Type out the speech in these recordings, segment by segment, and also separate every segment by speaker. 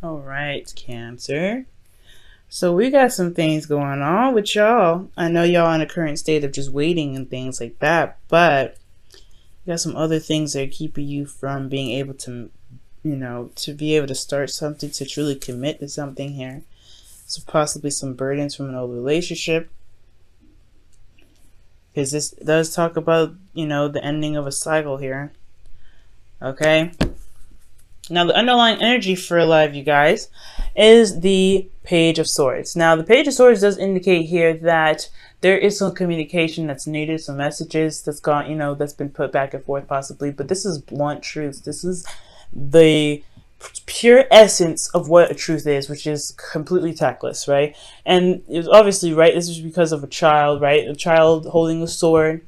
Speaker 1: All right, Cancer. So we got some things going on with y'all. I know y'all in a current state of just waiting and things like that, but you got some other things that are keeping you from being able to, to be able to start something, to truly commit to something here. So possibly some burdens from an old relationship, because this does talk about, the ending of a cycle here. Okay. Now, the underlying energy for alive, you guys, is the Page of Swords. Now, the Page of Swords does indicate here that there is some communication that's needed, some messages that's gone, that's been put back and forth possibly, but this is blunt truths. This is the pure essence of what a truth is, which is completely tactless, right? And it was obviously, right, this is because of a child, right? A child holding a sword.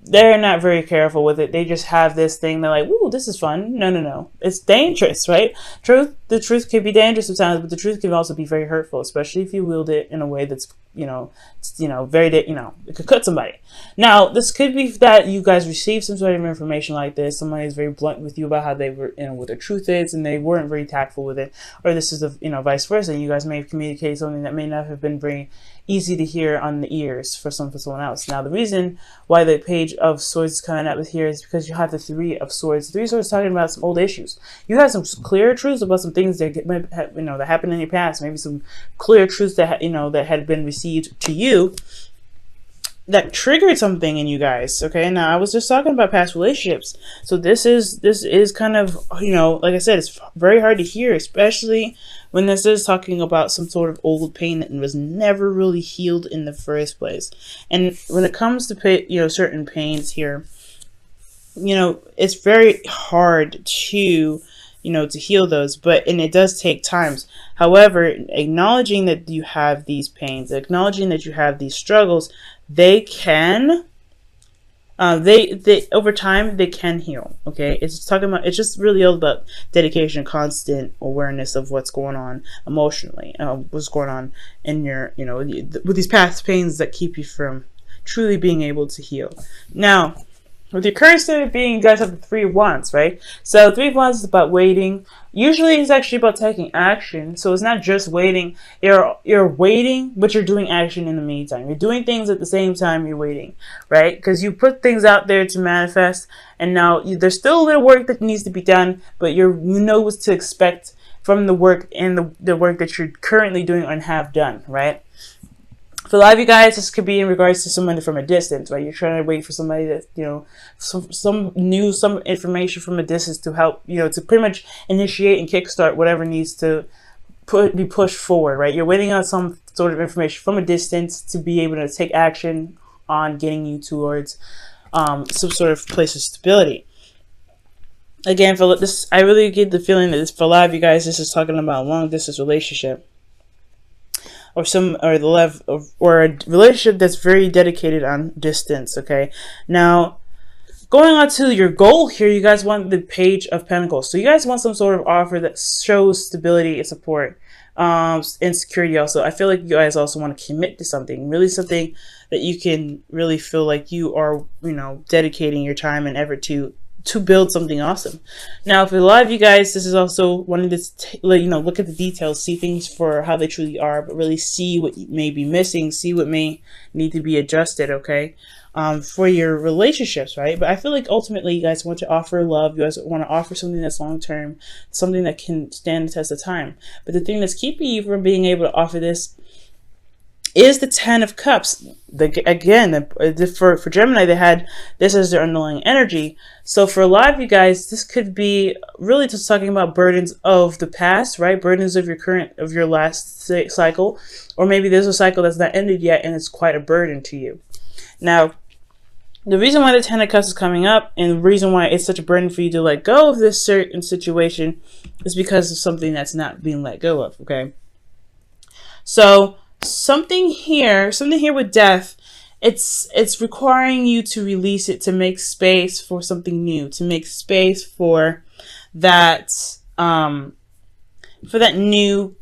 Speaker 1: They're not very careful with it. They just have this thing. They're like, "Ooh, this is fun." No, no, no. It's dangerous, right? The truth can be dangerous sometimes, but the truth can also be very hurtful, especially if you wield it in a way that's, very, it could cut somebody. Now, this could be that you guys received some sort of information like this. Somebody is very blunt with you about how they were, what their truth is, and they weren't very tactful with it. Or this is, vice versa. You guys may have communicated something that may not have been very easy to hear on the ears for someone else. Now, the reason why the Page of Swords is coming up with here is because you have the Three of Swords. The Three of Swords is talking about some old issues. You have some clear truths about some things that that happened in your past. Maybe some clear truths that that had been received to you that triggered something in you guys. Okay, now I was just talking about past relationships, so this is kind of, like I said, it's very hard to hear, especially when this is talking about some sort of old pain that was never really healed in the first place. And when it comes to certain pains here, it's very hard to to heal those, and it does take times. However, acknowledging that you have these pains, acknowledging that you have these struggles, they can, they over time they can heal. Okay, it's just really all about dedication, constant awareness of what's going on emotionally, what's going on in your, with these past pains that keep you from truly being able to heal. Now, with your current state of being, you guys have the Three of Wands, right? So Three of Wands is about waiting. Usually it's actually about taking action. So it's not just waiting. You're waiting, but you're doing action in the meantime. You're doing things at the same time you're waiting, right? Because you put things out there to manifest, and now there's still a little work that needs to be done, but you know what to expect from the work and the work that you're currently doing and have done, right? For a lot of you guys, this could be in regards to someone from a distance, right? You're trying to wait for somebody that, some information from a distance to help, to pretty much initiate and kickstart whatever needs to be pushed forward, right? You're waiting on some sort of information from a distance to be able to take action on getting you towards some sort of place of stability. Again, for this, I really get the feeling that for a lot of you guys, this is talking about a long distance relationship. Or a relationship that's very dedicated on distance. Okay, now going on to your goal here, you guys want the Page of Pentacles. So you guys want some sort of offer that shows stability and support, and security. Also, I feel like you guys also want to commit to something, really something that you can really feel like you are, dedicating your time and effort to build something awesome. Now, for a lot of you guys, this is also wanting to look at the details, see things for how they truly are, but really see what may be missing, see what may need to be adjusted. Okay, for your relationships, right? But I feel like ultimately you guys want to offer love. You guys want to offer something that's long term, something that can stand the test of time. But the thing that's keeping you from being able to offer this is the Ten of Cups. For Gemini, they had this as their underlying energy. So for a lot of you guys, this could be really just talking about burdens of the past, right? Burdens of your last cycle, or maybe there's a cycle that's not ended yet and it's quite a burden to you. Now, the reason why the Ten of Cups is coming up, and the reason why it's such a burden for you to let go of this certain situation, is because of something that's not being let go of. Okay, so something here with death, it's requiring you to release it, to make space for something new, to make space for that new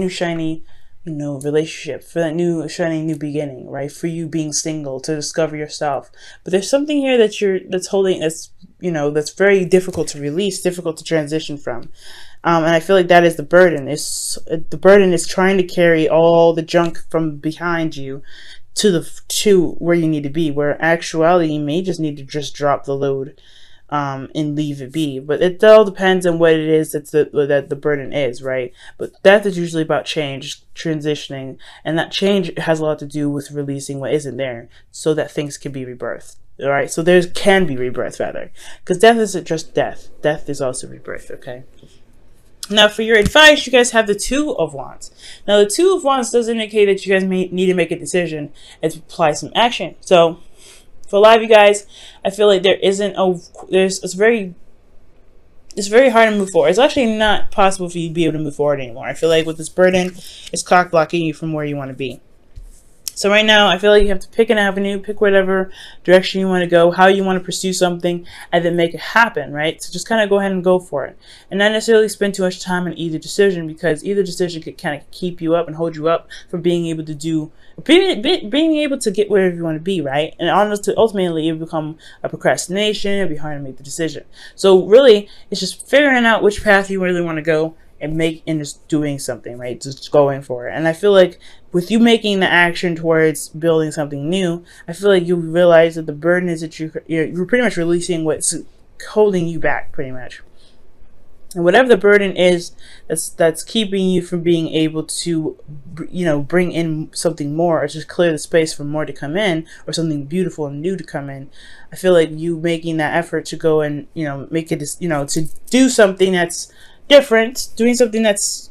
Speaker 1: shiny relationship, for that new shiny new beginning, right? For you being single, to discover yourself. But there's something here that's very difficult to release, difficult to transition from. And I feel like that is the burden. The burden is trying to carry all the junk from behind you to where you need to be. Where in actuality, you may just need to just drop the load, and leave it be. But it all depends on what it is that the burden is, right? But death is usually about change, transitioning, and that change has a lot to do with releasing what isn't there, so that things can be rebirthed. All right, so there can be rebirth rather, because death isn't just death. Death is also rebirth. Okay. Now, for your advice, you guys have the Two of Wands. Now, the Two of Wands does indicate that you guys may need to make a decision and to apply some action. So, for a lot of you guys, I feel like it's very hard to move forward. It's actually not possible for you to be able to move forward anymore. I feel like with this burden, it's cock blocking you from where you want to be. So right now, I feel like you have to pick an avenue, pick whatever direction you want to go, how you want to pursue something, and then make it happen, right? So just kind of go ahead and go for it. And not necessarily spend too much time on either decision, because either decision could kind of keep you up and hold you up from being able to get wherever you want to be, right? And ultimately, it will become a procrastination. It'll be hard to make the decision. So really, it's just figuring out which path you really want to go and just doing something, right? Just going for it. And I feel like with you making the action towards building something new, I feel like you realize that the burden is that you're pretty much releasing what's holding you back, pretty much. And whatever the burden is that's keeping you from being able to, bring in something more, or just clear the space for more to come in, or something beautiful and new to come in, I feel like you making that effort to go and, make it, to do something that's different, doing something that's,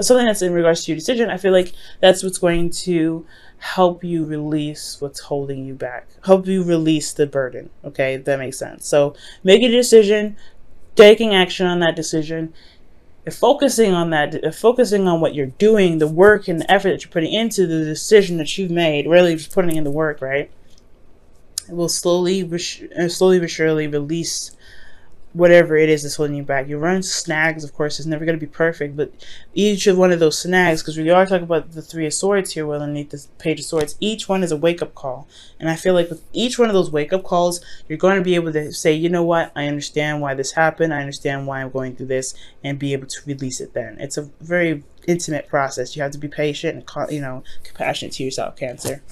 Speaker 1: something that's in regards to your decision, I feel like that's what's going to help you release what's holding you back, help you release the burden. Okay, if that makes sense. So make a decision, taking action on that decision, and focusing on what you're doing, the work and the effort that you're putting into the decision that you've made, really just putting in the work, right? It will slowly but surely release whatever it is that's holding you back. You run into snags, of course. It's never going to be perfect, but each of one of those snags, because we are talking about the Three of Swords here underneath this Page of Swords, each one is a wake-up call. And I feel like with each one of those wake-up calls, you're going to be able to say, you know what, I understand why this happened, I understand why I'm going through this, and be able to release it then. It's a very intimate process. You have to be patient and, compassionate to yourself, Cancer.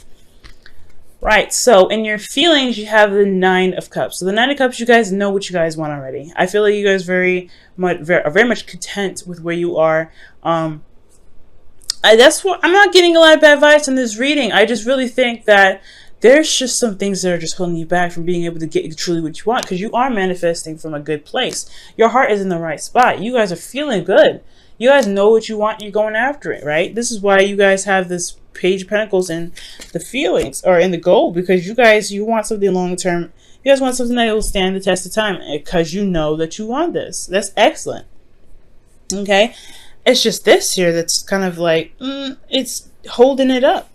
Speaker 1: Right, so in your feelings, you have the Nine of Cups. So the Nine of Cups, you guys know what you guys want already. I feel like you guys are very much content with where you are. That's what I'm not getting a lot of bad vibes in this reading. I just really think that there's just some things that are just holding you back from being able to get truly what you want, because you are manifesting from a good place. Your heart is in the right spot. You guys are feeling good. You guys know what you want. You're going after it, right? This is why you guys have this Page of Pentacles in the feelings, or in the goal, because you want something long term. You guys want something that will stand the test of time, because you know that you want this. That's excellent. Okay, it's just this here that's kind of like it's holding it up.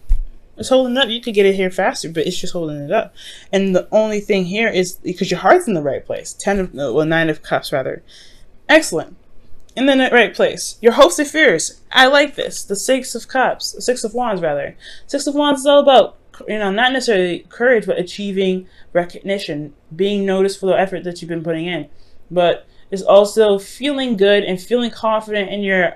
Speaker 1: It's holding it up. You could get it here faster, but it's just holding it up. And the only thing here is because your heart's in the right place. Nine of Cups rather. Excellent. In the right place. Your hopes and fears. I like this. The Six of Cups. The Six of Wands, rather. Six of Wands is all about, not necessarily courage, but achieving recognition. Being noticed for the effort that you've been putting in. But it's also feeling good and feeling confident in your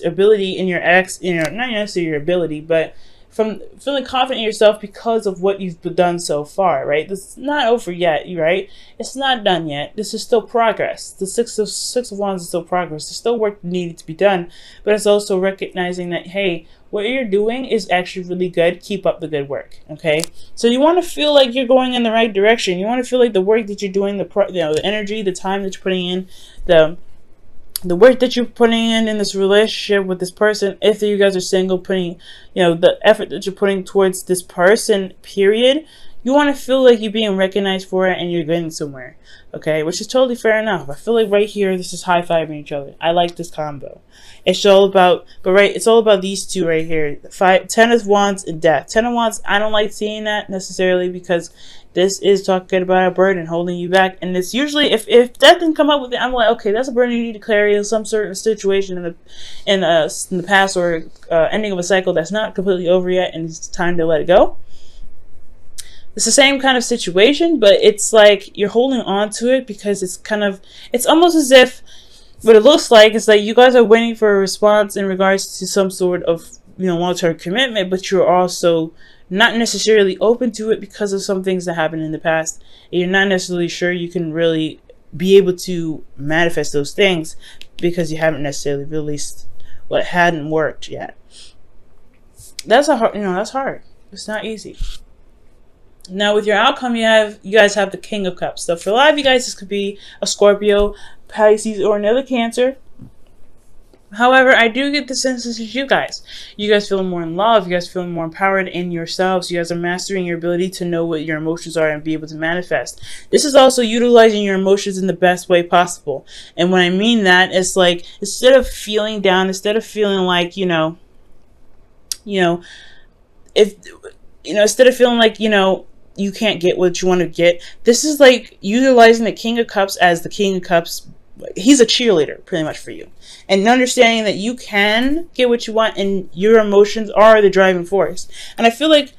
Speaker 1: ability, not necessarily your ability, but from feeling confident in yourself because of what you've done so far, right? This is not over yet, right? It's not done yet. This is still progress. The Six of Wands is still progress. There's still work needed to be done, but it's also recognizing that, hey, what you're doing is actually really good. Keep up the good work, okay? So you want to feel like you're going in the right direction. You want to feel like the work that you're doing, the energy, the time that you're putting in, the work that you're putting in this relationship with this person, if you guys are single, putting, the effort that you're putting towards this person, period, you want to feel like you're being recognized for it and you're getting somewhere, okay? Which is totally fair enough. I feel like right here, this is high-fiving each other. I like this combo. It's all about, it's all about these two right here. Ten of Wands and Death. Ten of Wands, I don't like seeing that necessarily, because this is talking about a burden holding you back. And it's usually, if Death didn't come up with it, I'm like, okay, that's a burden you need to carry in some certain situation in the past, or ending of a cycle that's not completely over yet and it's time to let it go. It's the same kind of situation, but it's like you're holding on to it because it's almost as if what it looks like is like you guys are waiting for a response in regards to some sort of, long-term commitment, but you're also not necessarily open to it because of some things that happened in the past. And you're not necessarily sure you can really be able to manifest those things because you haven't necessarily released what hadn't worked yet. That's that's hard. It's not easy. Now with your outcome, you guys have the King of Cups. So for a lot of you guys, this could be a Scorpio, Pisces, or another Cancer. However, I do get the sense this is you guys. You guys feeling more in love. You guys feeling more empowered in yourselves. You guys are mastering your ability to know what your emotions are and be able to manifest. This is also utilizing your emotions in the best way possible. And when I mean that, it's like instead of feeling down, instead of feeling like, instead of feeling like, you can't get what you want to get, this is like utilizing the King of Cups as the King of Cups. He's a cheerleader pretty much for you, and understanding that you can get what you want and your emotions are the driving force. And I feel like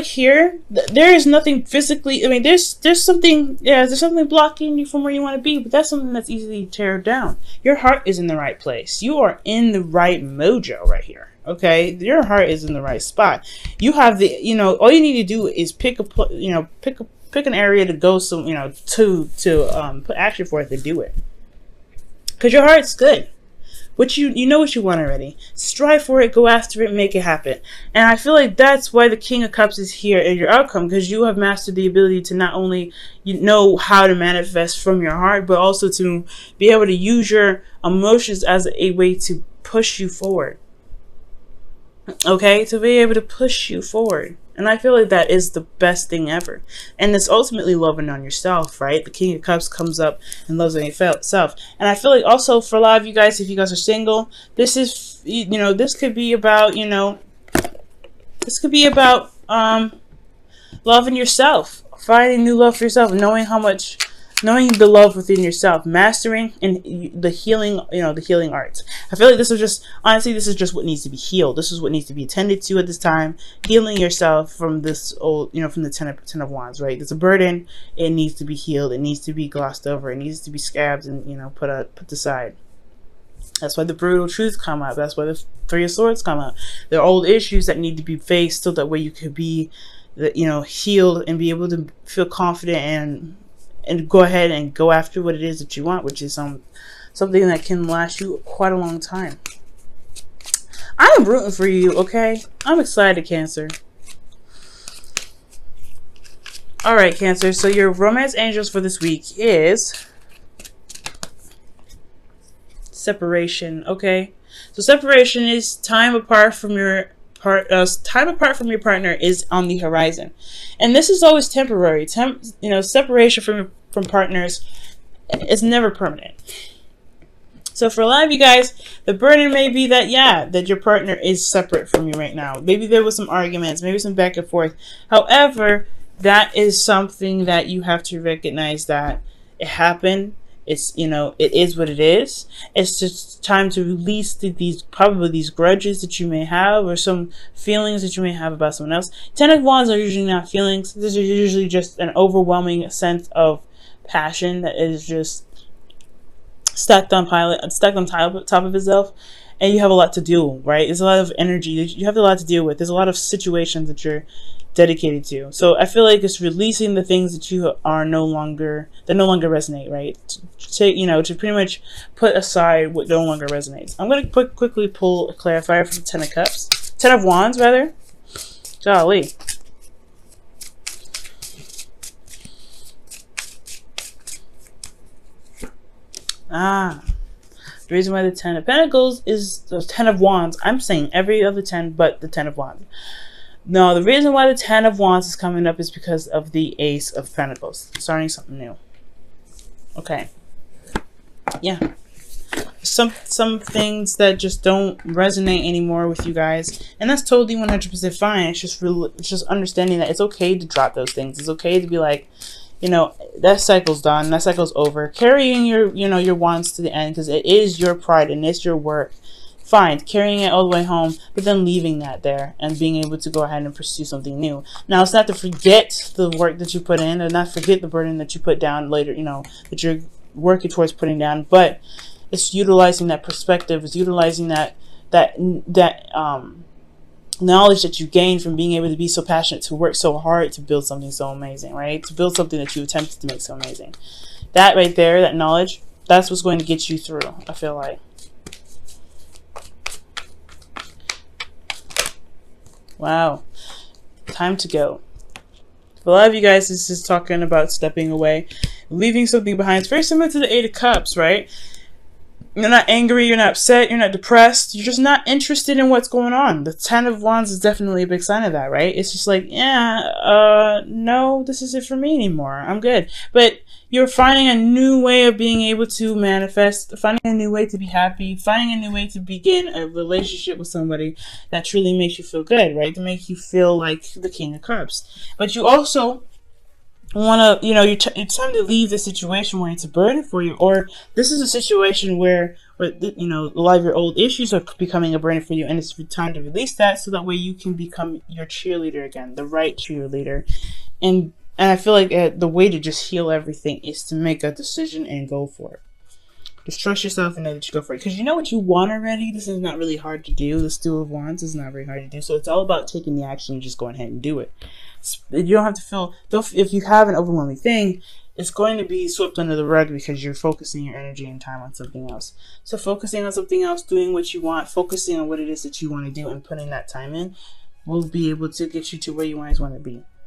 Speaker 1: here there is nothing physically, there's something blocking you from where you want to be, but that's something that's easily tear down. Your heart is in the right place. You are in the right mojo right here. Okay, your heart is in the right spot. You have the, all you need to do is pick an area to go, to put action for it to do it. Because your heart's good. You know what you want already. Strive for it, go after it, make it happen. And I feel like that's why the King of Cups is here in your outcome, because you have mastered the ability to not only know how to manifest from your heart, but also to be able to use your emotions as a way to push you forward. Okay, to be able to push you forward. And I feel like that is the best thing ever. And it's ultimately loving on yourself, right? The King of Cups comes up and loves on yourself. And I feel like also for a lot of you guys, if you guys are single, this is, this could be about, loving yourself, finding new love for yourself, knowing the love within yourself, mastering and the healing, the healing arts. I feel like this is just what needs to be healed. This is what needs to be attended to at this time. Healing yourself from this old, from the Ten of Wands, right? There's a burden. It needs to be healed. It needs to be glossed over. It needs to be scabbed and, put aside. That's why the brutal truth come out. That's why the Three of Swords come out. There are old issues that need to be faced so that way you could be, healed and be able to feel confident and go ahead and go after what it is that you want, which is something that can last you quite a long time. I am rooting for you, okay? I'm excited, Cancer. Alright, Cancer, so your romance angels for this week is separation, okay? So separation is time apart from your partner is on the horizon. And this is always temporary. Separation from partners is never permanent. So for a lot of you guys, the burden may be that your partner is separate from you right now. Maybe there was some arguments, maybe some back and forth. However, that is something that you have to recognize that it happened. It's, it is what it is. It's just time to release these grudges that you may have, or some feelings that you may have about someone else. Ten of Wands are usually not feelings. This is usually just an overwhelming sense of passion that is just stacked on top of itself, and you have a lot to do, right? There's a lot of energy. You have a lot to deal with. There's a lot of situations that you're dedicated to. So I feel like it's releasing the things that no longer resonate, right? To pretty much put aside what no longer resonates. I'm going to quickly pull a clarifier from the Ten of Wands, rather. Golly. The reason why the Ten of Pentacles is the Ten of Wands. I'm saying every other 10 but the Ten of Wands. No, the reason why the Ten of Wands is coming up is because of the Ace of Pentacles. Starting something new. Okay. Yeah. Some things that just don't resonate anymore with you guys. And that's totally 100% fine. It's just understanding that it's okay to drop those things. It's okay to be like, that cycle's done. That cycle's over. Carrying your wands to the end, because it is your pride and it's your work fine, carrying it all the way home, but then leaving that there and being able to go ahead and pursue something new. Now, it's not to forget the work that you put in, and not forget the burden that you put down later, you know, that you're working towards putting down, but it's utilizing that perspective, it's utilizing that knowledge that you gain from being able to be so passionate, to work so hard to build something so amazing, right? To build something that you attempted to make so amazing. That right there, that knowledge, that's what's going to get you through, I feel like. Wow. Time to go. For a lot of you guys, this is talking about stepping away, leaving something behind. It's very similar to the Eight of Cups, right? You're not angry, you're not upset, you're not depressed, you're just not interested in what's going on. The Ten of Wands is definitely a big sign of that, right? It's just like, yeah, no, this isn't for me anymore. I'm good. But you're finding a new way of being able to manifest, finding a new way to be happy, finding a new way to begin a relationship with somebody that truly makes you feel good, right? To make you feel like the King of Cups. But you also want to, you know, it's time to leave the situation where it's a burden for you, or this is a situation where you know, a lot of your old issues are becoming a burden for you, and it's time to release that so that way you can become your cheerleader again, the right cheerleader. And I feel like the way to just heal everything is to make a decision and go for it. Just trust yourself and know that you go for it, because you know what you want already. This is not really hard to do. The Two of Wands is not very hard to do, so it's all about taking the action and just going ahead and do it. You don't have to feel, if you have an overwhelming thing, it's going to be swept under the rug because you're focusing your energy and time on something else. So focusing on something else, doing what you want, focusing on what it is that you want to do, and putting that time in will be able to get you to where you always want to be.